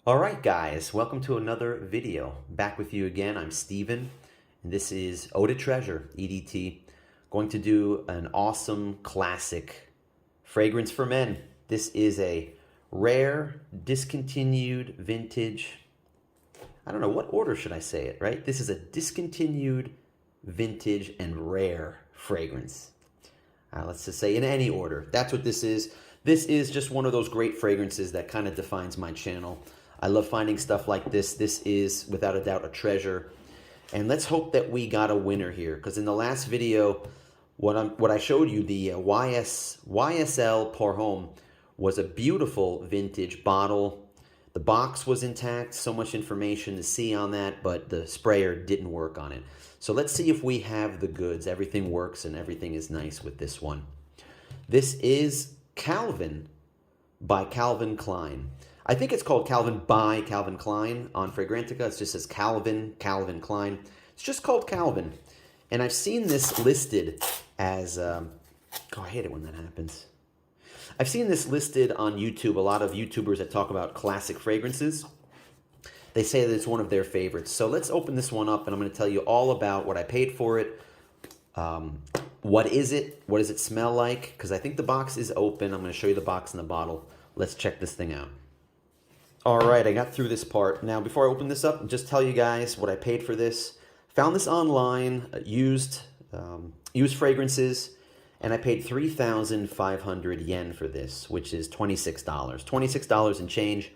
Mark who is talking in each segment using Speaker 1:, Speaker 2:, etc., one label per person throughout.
Speaker 1: All right, guys, welcome to another video. Back with you again. I'm Steven, and this is Eau de Treasure, EDT. Going to do an awesome classic fragrance for men. This is a rare, discontinued, vintage. I don't know, what order should I say it, right? This is a discontinued, vintage, and rare fragrance. Let's just say in any order. That's what this is. This is just one of those great fragrances that kind of defines my channel. I love finding stuff like this. This is, without a doubt, a treasure. And let's hope that we got a winner here. Because in the last video, what I showed you, the YSL pour homme, was a beautiful vintage bottle. The box was intact. So much information to see on that, but the sprayer didn't work on it. So let's see if we have the goods. Everything works and everything is nice with this one. This is Calvin by Calvin Klein. I think it's called Calvin by Calvin Klein on Fragrantica. It just says Calvin Klein. It's just called Calvin. And I've seen this listed as, I hate it when that happens. I've seen this listed on YouTube. A lot of YouTubers that talk about classic fragrances, they say that it's one of their favorites. So let's open this one up and I'm going to tell you all about what I paid for it. What is it? What does it smell like? Because I think the box is open. I'm going to show you the box and the bottle. Let's check this thing out. All right, I got through this part. Now, before I open this up, just tell you guys what I paid for this. Found this online, used fragrances, and I paid 3,500 yen for this, which is $26. $26 and change.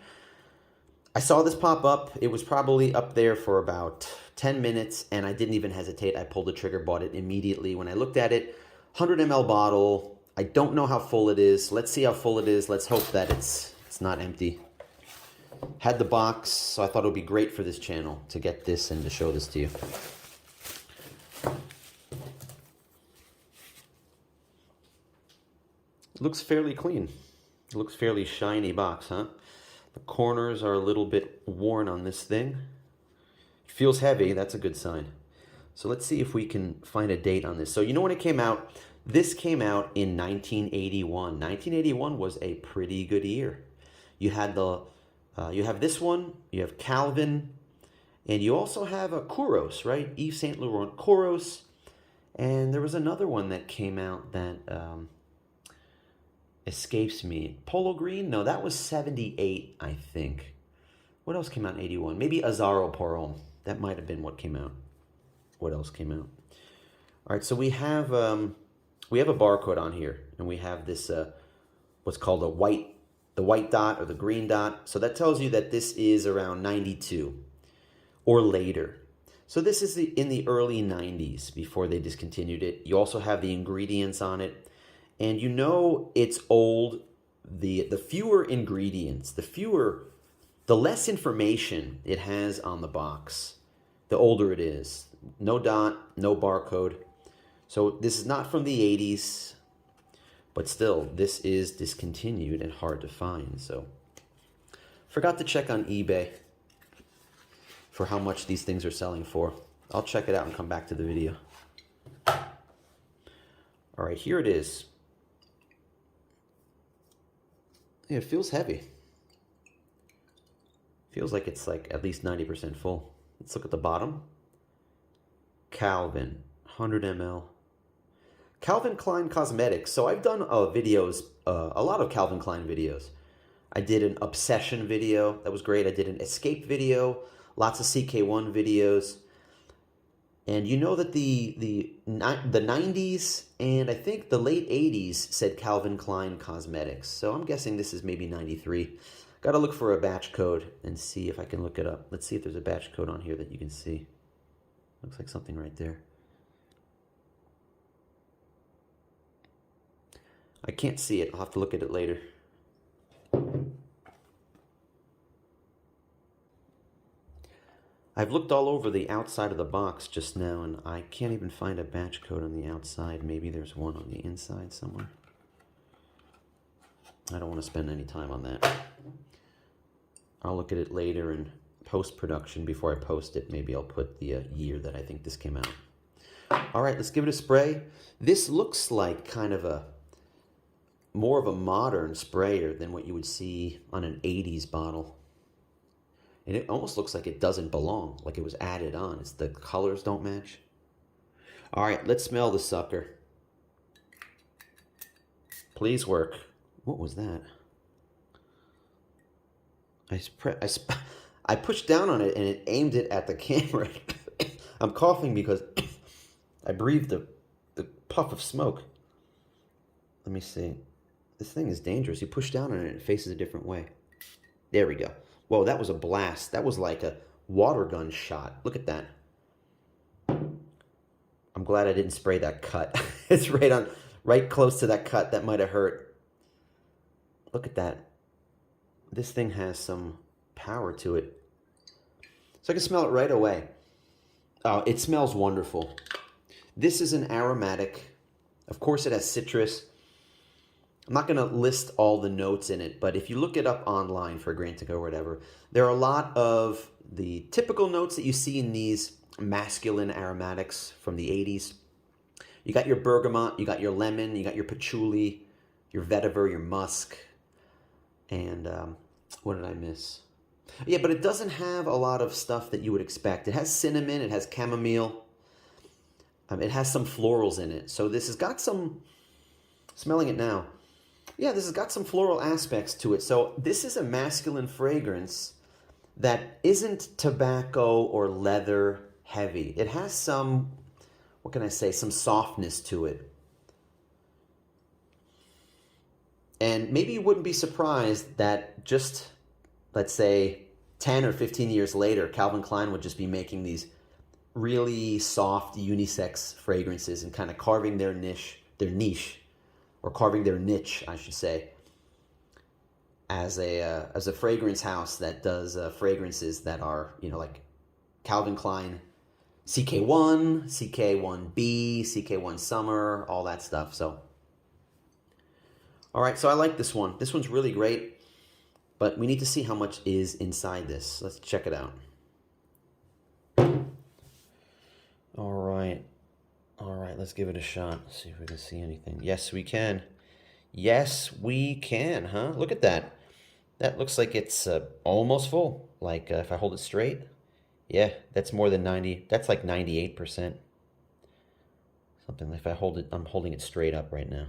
Speaker 1: I saw this pop up. It was probably up there for about 10 minutes, and I didn't even hesitate. I pulled the trigger, bought it immediately. When I looked at it, 100 ml bottle. I don't know how full it is. Let's see how full it is. Let's hope that it's not empty. Had the box, so I thought it would be great for this channel to get this and to show this to you. It looks fairly clean. It looks fairly shiny box, huh? The corners are a little bit worn on this thing. It feels heavy, that's a good sign. So let's see if we can find a date on this. So you know when it came out? This came out in 1981. 1981 was a pretty good year. You had you have this one, you have Calvin, and you also have a Kouros, right? Yves Saint Laurent Kouros. And there was another one that came out that escapes me. Polo Green? No, that was 78, I think. What else came out in 81? Maybe azzaro pour homme. That might have been what came out. What else came out? All right, so we have a barcode on here, and we have this what's called the white dot or the green dot. So that tells you that this is around 92 or later. So this is in the early 90s before they discontinued it. You also have the ingredients on it. And you know it's old. The fewer ingredients, the less information it has on the box, the older it is. No dot, no barcode. So this is not from the 80s. But still, this is discontinued and hard to find. So, forgot to check on eBay for how much these things are selling for. I'll check it out and come back to the video. All right, here it is. Yeah, it feels heavy. Feels like it's like at least 90% full. Let's look at the bottom. Calvin, 100 ml. Calvin Klein Cosmetics. So I've done videos, a lot of Calvin Klein videos. I did an Obsession video. That was great. I did an Escape video. Lots of CK1 videos. And you know that the 90s and I think the late 80s said Calvin Klein Cosmetics. So I'm guessing this is maybe 93. Got to look for a batch code and see if I can look it up. Let's see if there's a batch code on here that you can see. Looks like something right there. I can't see it. I'll have to look at it later. I've looked all over the outside of the box just now, and I can't even find a batch code on the outside. Maybe there's one on the inside somewhere. I don't want to spend any time on that. I'll look at it later in post-production. Before I post it, maybe I'll put the year that I think this came out. All right, let's give it a spray. This looks like kind of more of a modern sprayer than what you would see on an 80s bottle. And it almost looks like it doesn't belong, like it was added on. It's the colors don't match. All right, let's smell the sucker. Please work. What was that? I pushed down on it and it aimed it at the camera. I'm coughing because I breathed the puff of smoke. Let me see. This thing is dangerous. You push down on it and it faces a different way. There we go. Whoa, that was a blast. That was like a water gun shot. Look at that. I'm glad I didn't spray that cut. It's right close to that cut. That might have hurt. Look at that. This thing has some power to it. So I can smell it right away. Oh, it smells wonderful. This is an aromatic. Of course, it has citrus. I'm not going to list all the notes in it, but if you look it up online for Grantic or whatever, there are a lot of the typical notes that you see in these masculine aromatics from the 80s. You got your bergamot, you got your lemon, you got your patchouli, your vetiver, your musk, and what did I miss? Yeah, but it doesn't have a lot of stuff that you would expect. It has cinnamon, it has chamomile, it has some florals in it. So this has got some, smelling it now, yeah, this has got some floral aspects to it. So this is a masculine fragrance that isn't tobacco or leather heavy. It has some, what can I say, some softness to it. And maybe you wouldn't be surprised that just, let's say, 10 or 15 years later, Calvin Klein would just be making these really soft unisex fragrances and kind of carving their niche, or carving their niche, I should say, as a fragrance house that does fragrances that are, you know, like Calvin Klein CK1, CK1B, CK1 Summer, all that stuff. So, all right, so I like this one. This one's really great, but we need to see how much is inside this. Let's check it out. All right, let's give it a shot. See if we can see anything. Yes, we can. Yes, we can, huh? Look at that. That looks like it's almost full. Like if I hold it straight, yeah, that's more than 90. That's like 98%. Something like if I hold it, I'm holding it straight up right now.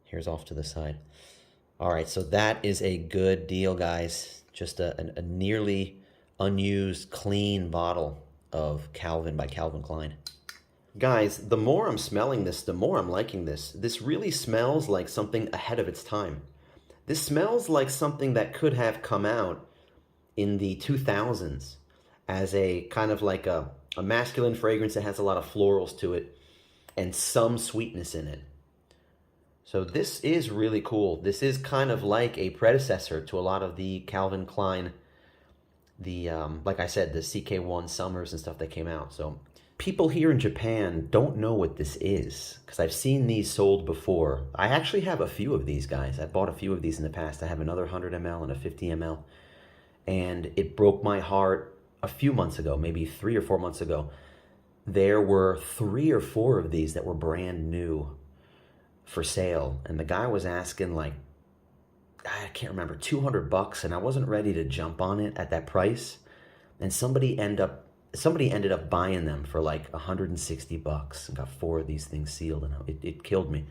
Speaker 1: Here's off to the side. All right, so that is a good deal, guys. Just a nearly unused, clean bottle of Calvin by Calvin Klein. Guys, the more I'm smelling this, the more I'm liking this. This really smells like something ahead of its time. This smells like something that could have come out in the 2000s as a kind of like a masculine fragrance that has a lot of florals to it and some sweetness in it. So this is really cool. This is kind of like a predecessor to a lot of the Calvin Klein, like I said, the CK1 Summers and stuff that came out. So people here in Japan don't know what this is because I've seen these sold before. I actually have a few of these, guys. I bought a few of these in the past. I have another 100 ml and a 50 ml. And it broke my heart a few months ago, maybe 3 or 4 months ago. There were 3 or 4 of these that were brand new for sale. And the guy was asking like, I can't remember, $200, and I wasn't ready to jump on it at that price. And somebody ended up buying them for like $160 and got 4 of these things sealed, and it killed me.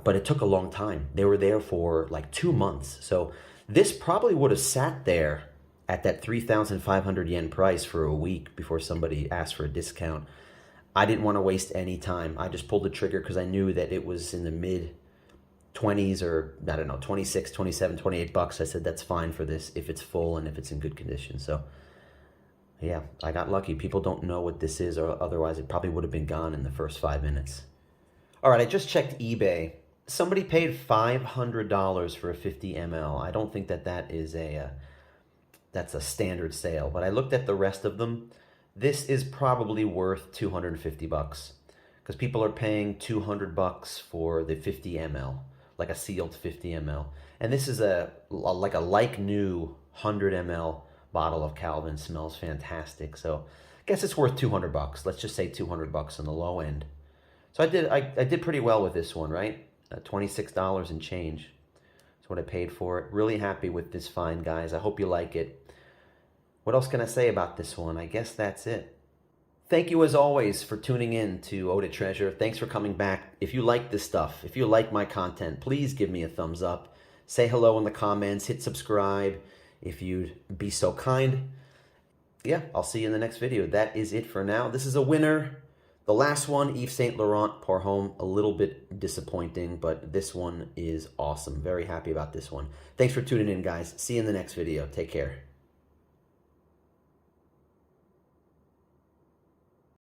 Speaker 1: But it took a long time. They were there for like 2 months. So this probably would have sat there at that 3,500 yen price for a week before somebody asked for a discount. I didn't want to waste any time. I just pulled the trigger because I knew that it was in the mid 20s, or I don't know, 26, 27, 28 bucks. I said, that's fine for this if it's full and if it's in good condition. So yeah, I got lucky. People don't know what this is, or otherwise it probably would have been gone in the first 5 minutes. All right, I just checked eBay. Somebody paid $500 for a 50 ml. I don't think that is that's a standard sale, but I looked at the rest of them. This is probably worth $250 because people are paying $200 for the 50 ml, like a sealed 50 ml. And this is like new 100 ml bottle of Calvin. Smells fantastic. So I guess it's worth $200. Let's just say $200 on the low end. So I did pretty well with this one, right? $26 and change. That's what I paid for it. Really happy with this find, guys. I hope you like it. What else can I say about this one? I guess that's it. Thank you as always for tuning in to Eau de Treasure. Thanks for coming back. If you like this stuff, if you like my content, please give me a thumbs up. Say hello in the comments, hit subscribe if you'd be so kind. Yeah, I'll see you in the next video. That is it for now. This is a winner. The last one, Yves Saint Laurent Pour Homme, a little bit disappointing, but this one is awesome. Very happy about this one. Thanks for tuning in, guys. See you in the next video. Take care.